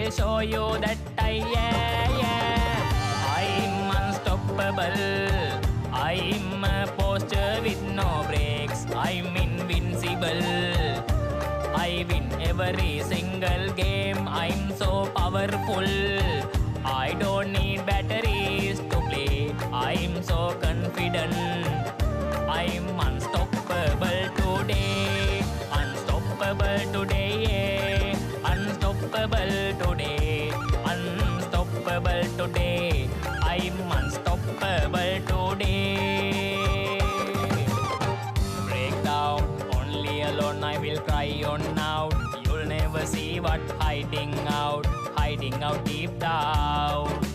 will show you that I'm unstoppable. I'm a poster with no brakes. I'm invincible. I win every single game. I'm so powerful. I don't need batteries to play. I'm so confident. I'm unstoppable today. Unstoppable today. Unstoppable today. Unstoppable today. I'm unstoppable today. Breakdown, only alone I will cry on now. You'll never see what hiding out deep down.